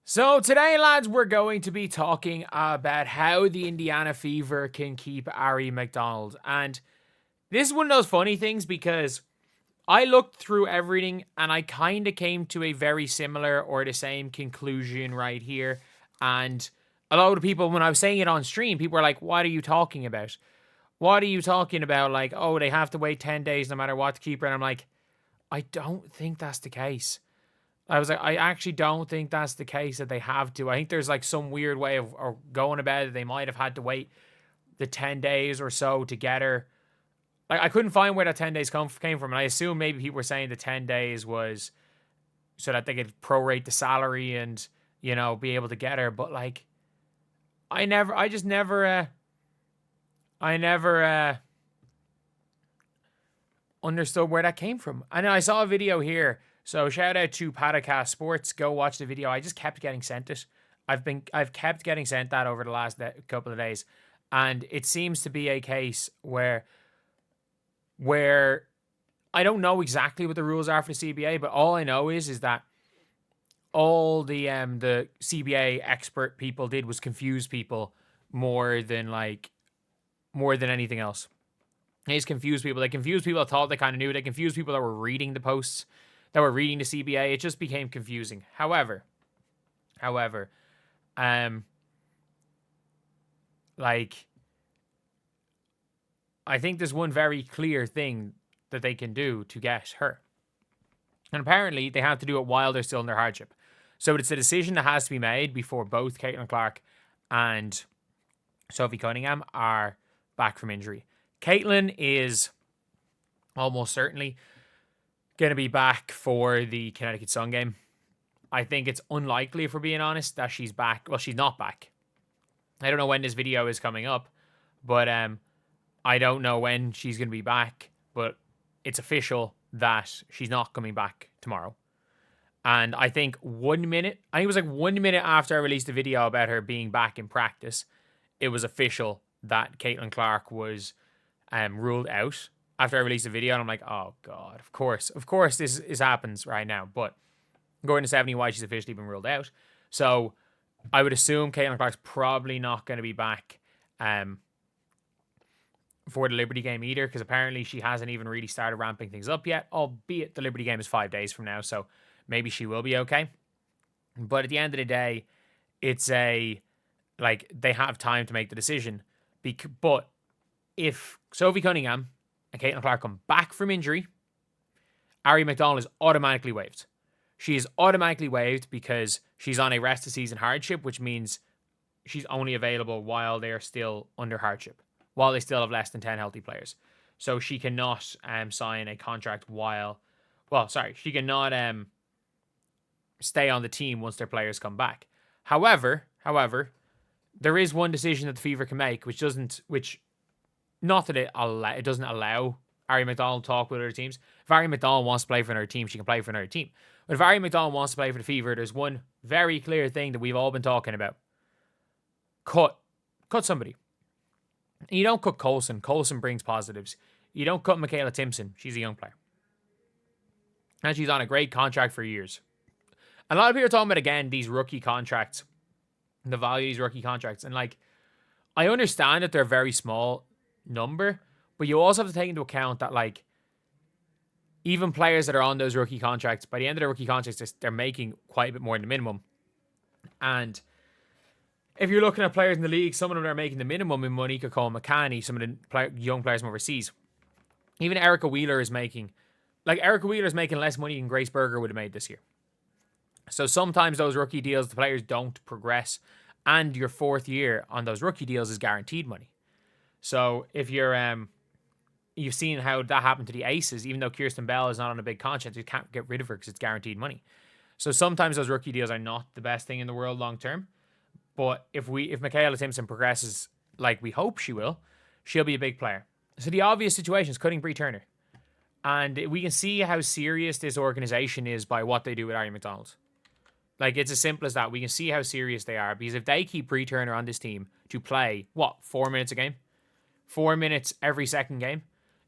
So today, lads, we're going to be talking about how the Indiana Fever can keep Aari McDonald. And this is one of those funny things because I looked through everything and I kind of came to a very similar or the same conclusion right here. And a lot of people, when I was saying it on stream, people were like, what are you talking about? What are you talking about? Like, oh, they have to wait 10 days no matter what to keep her. And I'm like, I don't think that's the case. I was like, I actually don't think that's the case that they have to. I think there's like some weird way of going about it. They might have had to wait the 10 days or so to get her. Like, I couldn't find where that 10 days came from. And I assume maybe people were saying the 10 days was so that they could prorate the salary and, be able to get her. But like, I never understood where that came from. And I saw a video here. So shout out to Padacast Sports. Go watch the video. I just kept getting sent it. I've kept getting sent that over the last couple of days, and it seems to be a case where I don't know exactly what the rules are for the CBA, but all I know is that all the CBA expert people did was confuse people more than anything else. They just confused people. They confused people that thought they kind of knew. They confused people that were reading the posts, that were reading the CBA. It just became confusing. However, I think there's one very clear thing that they can do to get her. And apparently they have to do it while they're still in their hardship. So it's a decision that has to be made before both Caitlin Clark and Sophie Cunningham are back from injury. Caitlin is almost certainly going to be back for the Connecticut Sun game. I think it's unlikely, if we're being honest, that she's back. Well, she's not back. I don't know when this video is coming up, but I don't know when she's going to be back, but it's official that she's not coming back tomorrow. And I think 1 minute, I think it was like 1 minute after I released the video about her being back in practice, it was official that Caitlin Clark was ruled out after I released the video. And I'm like, oh God, of course this happens right now. But going to 70 why she's officially been ruled out. So I would assume Caitlin Clark's probably not going to be back for the Liberty game either, because apparently she hasn't even really started ramping things up yet, albeit the Liberty game is 5 days from now, so maybe she will be okay. But at the end of the day, it's they have time to make the decision. But if Sophie Cunningham and Caitlin Clark come back from injury, Aari McDonald is automatically waived. She is automatically waived because she's on a rest of season hardship, which means she's only available while they are still under hardship, while they still have less than 10 healthy players. So she cannot sign a contract she cannot stay on the team once their players come back. However, there is one decision that the Fever can make, it doesn't allow Aari McDonald to talk with other teams. If Aari McDonald wants to play for another team, she can play for another team. But if Aari McDonald wants to play for the Fever, there's one very clear thing that we've all been talking about. Cut somebody. And you don't cut Coulson. Coulson brings positives. You don't cut Michaela Timpson. She's a young player. And she's on a great contract for years. A lot of people are talking about, again, these rookie contracts. The value of these rookie contracts. And I understand that they're a very small number, but you also have to take into account that even players that are on those rookie contracts, by the end of their rookie contracts, they're making quite a bit more than the minimum. And if you're looking at players in the league, some of them are making the minimum in Monica Cole-McCanny, some of the young players from overseas. Even Erica Wheeler is making less money than Grace Berger would have made this year. So sometimes those rookie deals, the players don't progress, and your fourth year on those rookie deals is guaranteed money. So if you've seen how that happened to the Aces, even though Kirsten Bell is not on a big contract, you can't get rid of her because it's guaranteed money. So sometimes those rookie deals are not the best thing in the world long term. But if Michaela Timpson progresses like we hope she will, she'll be a big player. So the obvious situation is cutting Bree Turner. And we can see how serious this organization is by what they do with Aari McDonald. It's as simple as that. We can see how serious they are, because if they keep Bree Turner on this team to play, 4 minutes a game? 4 minutes every second game?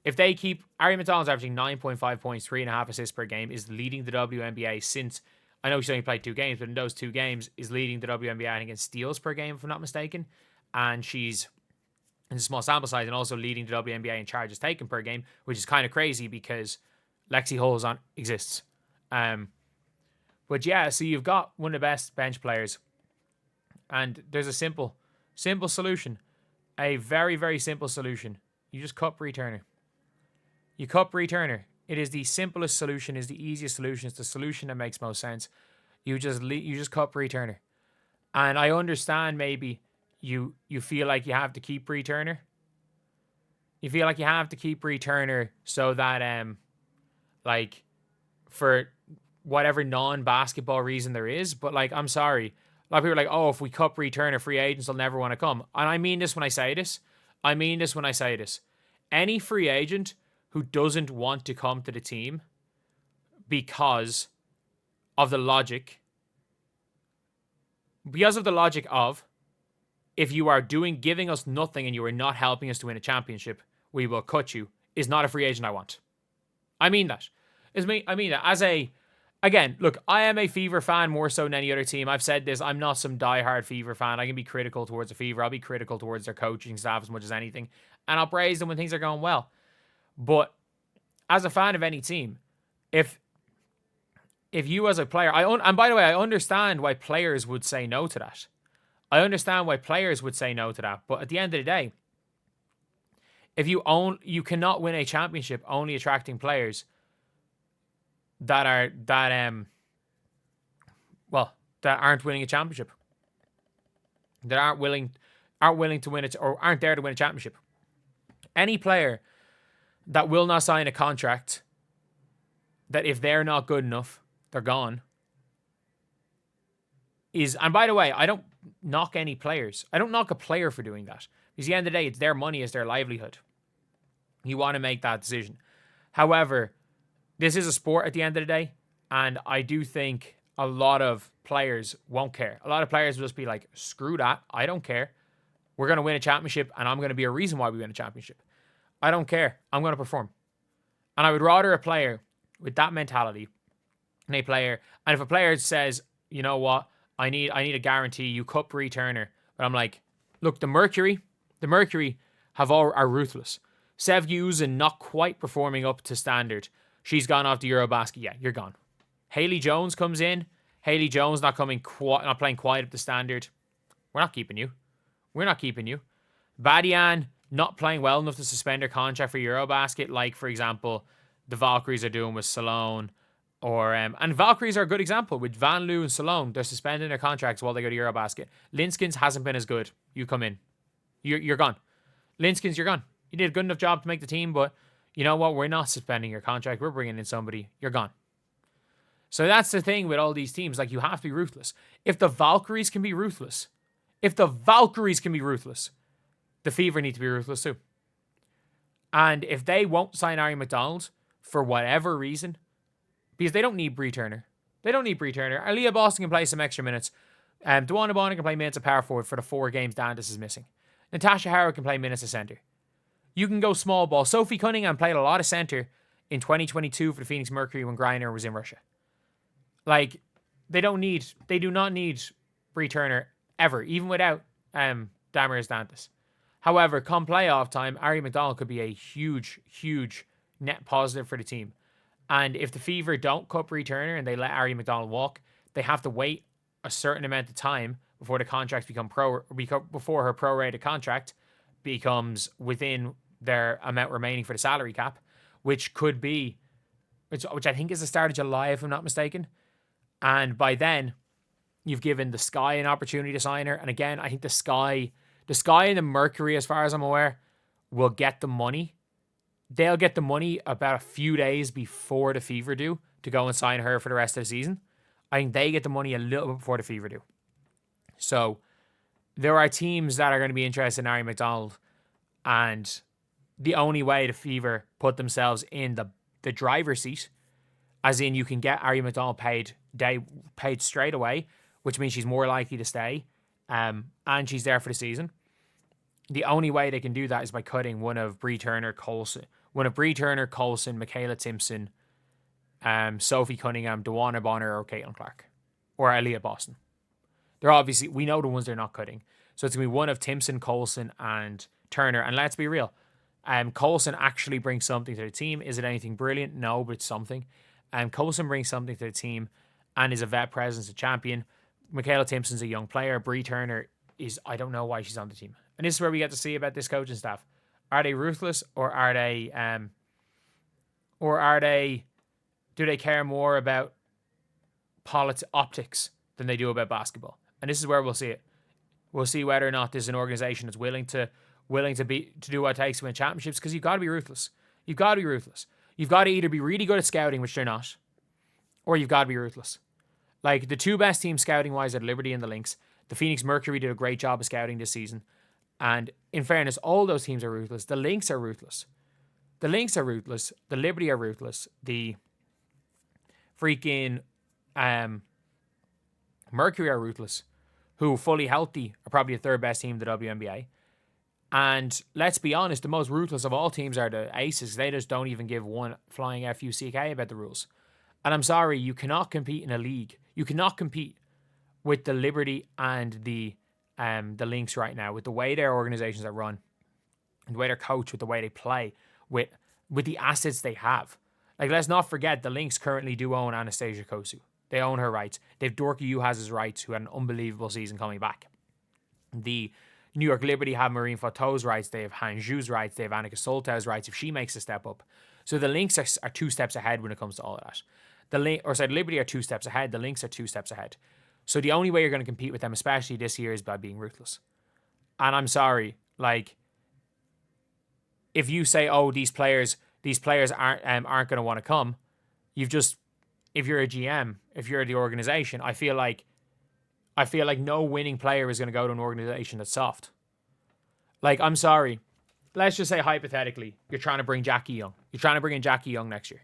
If they keep Aari McDonald's averaging 9.5 points, 3.5 assists per game, is leading the WNBA since I know she's only played 2 games, but in those 2 games is leading the WNBA, I think, in steals per game, if I'm not mistaken. And she's in a small sample size and also leading the WNBA in charges taken per game, which is kind of crazy because Lexi Hull's exists. But yeah, so you've got one of the best bench players, and there's a simple solution. A very, very simple solution. You just cut Bree Turner. You cut Bree Turner. It is the simplest solution, is the easiest solution. It's the solution that makes most sense. You just cut Bree Turner. And I understand maybe you feel like you have to keep Bree Turner. You feel like you have to keep Bree Turner so that like for whatever non-basketball reason there is, but like I'm sorry. A lot of people are like, oh, if we cut Bree Turner, free agents will never want to come. And I mean this when I say this. Any free agent who doesn't want to come to the team because of the logic of if you are giving us nothing and you are not helping us to win a championship, we will cut you, is not a free agent I want. I mean that. Again, look, I am a Fever fan more so than any other team. I've said this. I'm not some diehard Fever fan. I can be critical towards the Fever. I'll be critical towards their coaching staff as much as anything. And I'll praise them when things are going well. But as a fan of any team, if you as a player, and by the way, I understand why players would say no to that. But at the end of the day, if you cannot win a championship only attracting players that aren't winning a championship, that aren't willing to win it, or aren't there to win a championship. Any player that will not sign a contract, that if they're not good enough, they're gone. And by the way, I don't knock any players. I don't knock a player for doing that. Because at the end of the day, it's their money, it's their livelihood. You want to make that decision. However, this is a sport at the end of the day, and I do think a lot of players won't care. A lot of players will just be like, screw that, I don't care. We're going to win a championship, and I'm going to be a reason why we win a championship. I don't care. I'm going to perform. And I would rather a player with that mentality than and if a player says, you know what, I need a guarantee, you cut Bree Turner. But I'm like, look, the Mercury are ruthless. Sev Usen not quite performing up to standard. She's gone off the Eurobasket. Yeah, you're gone. Haley Jones comes in. Haley Jones not playing quite up to standard. We're not keeping you. Badian not playing well enough to suspend her contract for Eurobasket, like, for example, the Valkyries are doing with Salone. And Valkyries are a good example. With Van Loo and Salone, they're suspending their contracts while they go to Eurobasket. Linskins hasn't been as good. You come in. You're gone. Linskins, you're gone. You did a good enough job to make the team, but you know what? We're not suspending your contract. We're bringing in somebody. You're gone. So that's the thing with all these teams. Like, you have to be ruthless. If the Valkyries can be ruthless, the Fever need to be ruthless too. And if they won't sign Aari McDonald for whatever reason, because they don't need Bree Turner. Aaliyah Boston can play some extra minutes. Duana Bonner can play minutes of power forward for the 4 games Dandis is missing. Natasha Howard can play minutes of center. You can go small ball. Sophie Cunningham played a lot of center in 2022 for the Phoenix Mercury when Greiner was in Russia. Like, they do not need Bree Turner ever, even without Damaris Dantas. However, come playoff time, Aari McDonald could be a huge, huge net positive for the team. And if the Fever don't cut Bree Turner and they let Aari McDonald walk, they have to wait a certain amount of time before the contracts before her prorated contract becomes within their amount remaining for the salary cap, which I think is the start of July, if I'm not mistaken. And by then, you've given the Sky an opportunity to sign her. And again, I think the Sky and the Mercury, as far as I'm aware, will get the money. They'll get the money about a few days before the Fever do to go and sign her for the rest of the season. I think they get the money a little bit before the Fever do. So there are teams that are going to be interested in Aari McDonald, and the only way the Fever put themselves in the driver's seat, as in you can get Aari McDonald paid straight away, which means she's more likely to stay, and she's there for the season. The only way they can do that is by cutting one of Bree Turner, Coulson, Michaela Timpson, Sophie Cunningham, Duana Bonner, or Caitlin Clark. or Aaliyah Boston. They're obviously, we know the ones they're not cutting. So it's going to be one of Timpson, Coulson, and Turner. And let's be real. Coulson actually brings something to the team. Is it anything brilliant? No, but it's something. Coulson brings something to the team and is a vet presence, a champion. Michaela Timpson's a young player. Bree Turner is, I don't know why she's on the team. And this is where we get to see about this coaching staff. Are they ruthless, or do they care more about optics than they do about basketball? And this is where we'll see it. We'll see whether or not there's an organization that's willing to do what it takes to win championships, because you've got to be ruthless. You've got to be ruthless. You've got to either be really good at scouting, which they're not, or you've got to be ruthless. Like, the two best teams scouting-wise are Liberty and the Lynx. The Phoenix Mercury did a great job of scouting this season. And in fairness, all those teams are ruthless. The Lynx are ruthless. The Lynx are ruthless. The Liberty are ruthless. The freaking Mercury are ruthless, who, fully healthy, are probably the third best team in the WNBA. And let's be honest, the most ruthless of all teams are the Aces. They just don't even give one flying FUCK about the rules. And I'm sorry, you cannot compete in a league. You cannot compete with the Liberty and the Lynx right now, with the way their organizations are run, and the way they're coached, with the way they play, with the assets they have. Like, let's not forget, the Lynx currently do own Anastasia Kosu. They own her rights. They have Dorky Yu has his rights, who had an unbelievable season coming back. The New York Liberty have Maureen Fauteuil's rights. They have Han Zhu's rights. They have Annika Soltau's rights if she makes a step up. So the Lynx are 2 steps ahead when it comes to all of that. Liberty are 2 steps ahead. The Lynx are 2 steps ahead. So the only way you're going to compete with them, especially this year, is by being ruthless. And I'm sorry, like, if you say, oh, these players aren't going to want to come, if you're a GM, if you're the organization, I feel like no winning player is going to go to an organization that's soft. Like, I'm sorry. Let's just say, hypothetically, you're trying to bring Jackie Young. You're trying to bring in Jackie Young next year.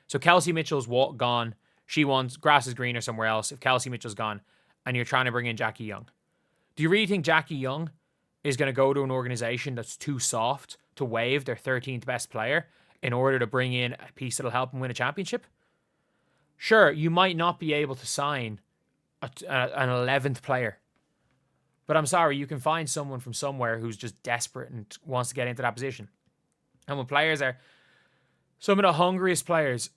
So Kelsey Mitchell's gone. She wants grass is greener somewhere else. If Kelsey Mitchell's gone, and you're trying to bring in Jackie Young, do you really think Jackie Young is going to go to an organization that's too soft to waive their 13th best player in order to bring in a piece that'll help them win a championship? Sure, you might not be able to sign an 11th player, but I'm sorry, you can find someone from somewhere who's just desperate and wants to get into that position. And when players are some of the hungriest players,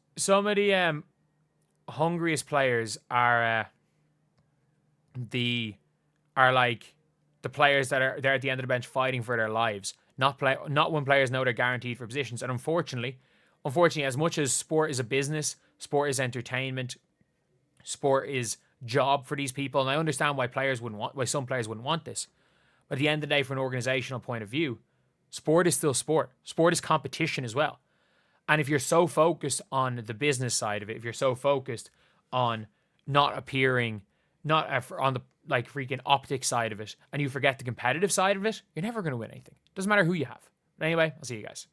are like the players that are there at the end of the bench fighting for their lives, not when players know they're guaranteed for positions. And unfortunately, as much as sport is a business, sport is entertainment, sport is job for these people, and I understand why some players wouldn't want this. But at the end of the day, from an organizational point of view, sport is still sport. Sport is competition as well. And if you're so focused on the business side of it, if you're so focused on not appearing, not on the like freaking optics side of it, and you forget the competitive side of it, you're never going to win anything. Doesn't matter who you have. But anyway, I'll see you guys.